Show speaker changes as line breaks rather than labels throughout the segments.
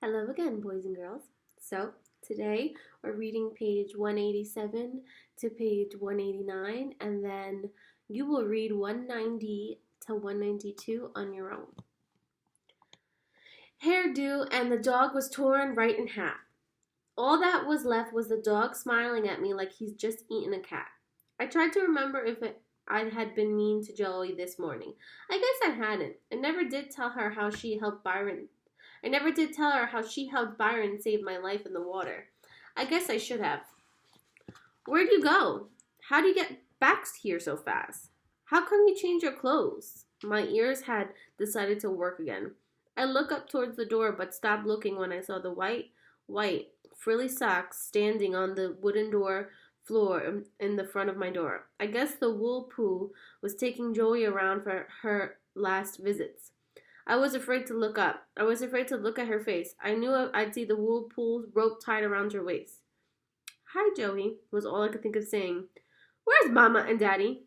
Hello again, boys and girls. So, today we're reading page 187 to page 189, and then you will read 190 to 192 on your own. Hairdo and the dog was torn right in half. All that was left was the dog smiling at me like he's just eaten a cat. I tried to remember if I had been mean to Joey this morning. I guess I hadn't. I never did tell her how she helped Byron save my life in the water. I guess I should have. Where'd you go? How do you get back here so fast? How come you changed your clothes? My ears had decided to work again. I looked up towards the door but stopped looking when I saw the white, frilly socks standing on the wooden door floor in the front of my door. I guess the wool poo was taking Joey around for her last visits. I was afraid to look up. I was afraid to look at her face. I knew I'd see the wool pool rope tied around her waist. Hi, Joey, was all I could think of saying. Where's Mama and Daddy?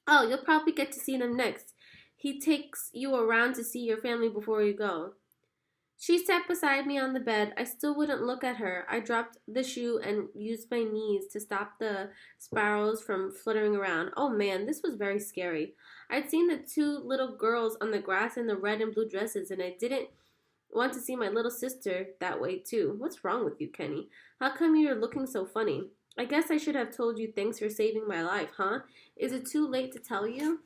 Oh, you'll probably get to see them next. He takes you around to see your family before you go. She sat beside me on the bed. I still wouldn't look at her. I dropped the shoe and used my knees to stop the sparrows from fluttering around. Oh man, this was very scary. I'd seen the two little girls on the grass in the red and blue dresses, and I didn't want to see my little sister that way too. What's wrong with you, Kenny? How come you're looking so funny? I guess I should have told you thanks for saving my life, huh? Is it too late to tell you?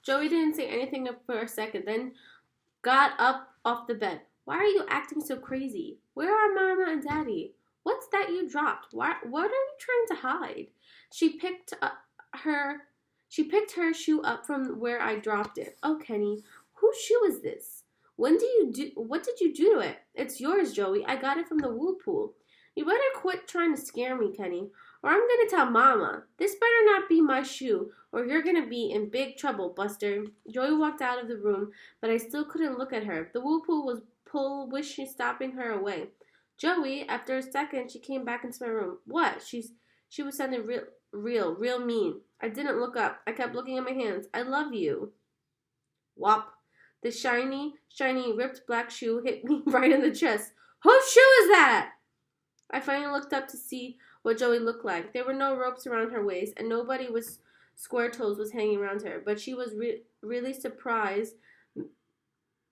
Joey didn't say anything for a second, then got up off the bed. Why are you acting so crazy? Where are Mama and Daddy? What's that you dropped? What are you trying to hide? She picked her shoe up from where I dropped it. Oh, Kenny, whose shoe is this? What did you do to it? It's yours, Joey. I got it from the wool pool. You better quit trying to scare me, Kenny, or I'm gonna tell Mama. This better not be my shoe, or you're gonna be in big trouble, Buster. Joey walked out of the room, but I still couldn't look at her. The wool pool was stopping her away. Joey, after a second, she came back into my room. What? She was sounding real mean. I didn't look up. I kept looking at my hands. I love you. Whop. The shiny, ripped black shoe hit me right in the chest. Whose shoe is that? I finally looked up to see what Joey looked like. There were no ropes around her waist, and nobody with square toes was hanging around her. But she was really surprised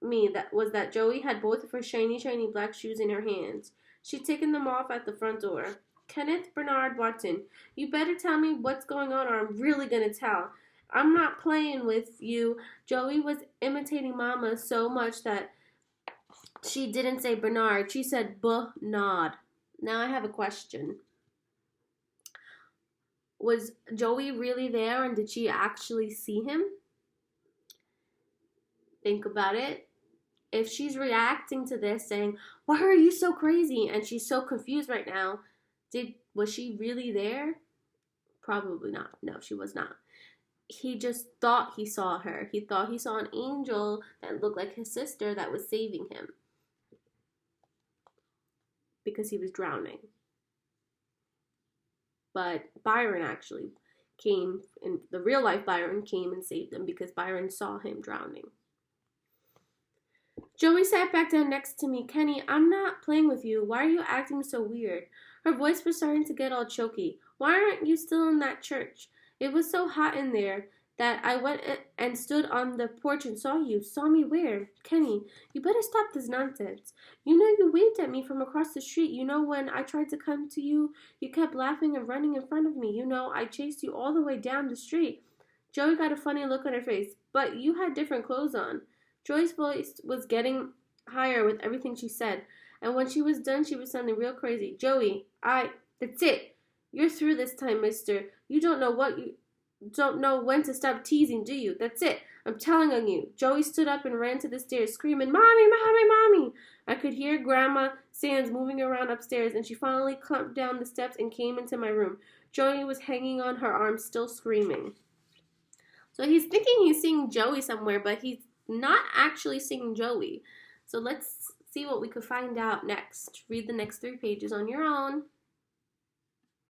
me that Joey had both of her shiny black shoes in her hands. She'd taken them off at the front door. Kenneth Bernard Watson, you better tell me what's going on, or I'm really gonna tell. I'm not playing with you. Joey was imitating Mama so much that she didn't say Bernard. She said Bernard. Now I have a question. Was Joey really there, and did she actually see him? Think about it. If she's reacting to this saying, why are you so crazy? And she's so confused right now, was she really there? Probably not. No, she was not. He just thought he saw her. He thought he saw an angel that looked like his sister that was saving him because he was drowning. But Byron actually came, and the real life Byron came and saved him because Byron saw him drowning. Joey sat back down next to me. Kenny, I'm not playing with you. Why are you acting so weird? Her voice was starting to get all choky. Why aren't you still in that church? It was so hot in there that I went and stood on the porch and saw you. Saw me where? Kenny, you better stop this nonsense. You know you waved at me from across the street. You know when I tried to come to you, you kept laughing and running in front of me. You know I chased you all the way down the street. Joey got a funny look on her face. But you had different clothes on. Joy's voice was getting higher with everything she said. And when she was done, she was sounding real crazy. Joey, that's it. You're through this time, mister. You don't know when to stop teasing, do you? That's it. I'm telling on you. Joey stood up and ran to the stairs, screaming, Mommy, Mommy, Mommy. I could hear Grandma Sands moving around upstairs, and she finally clumped down the steps and came into my room. Joey was hanging on her arm, still screaming. So he's thinking he's seeing Joey somewhere, but he's not actually seeing Joey. So let's see what we could find out next. Read the next 3 pages on your own.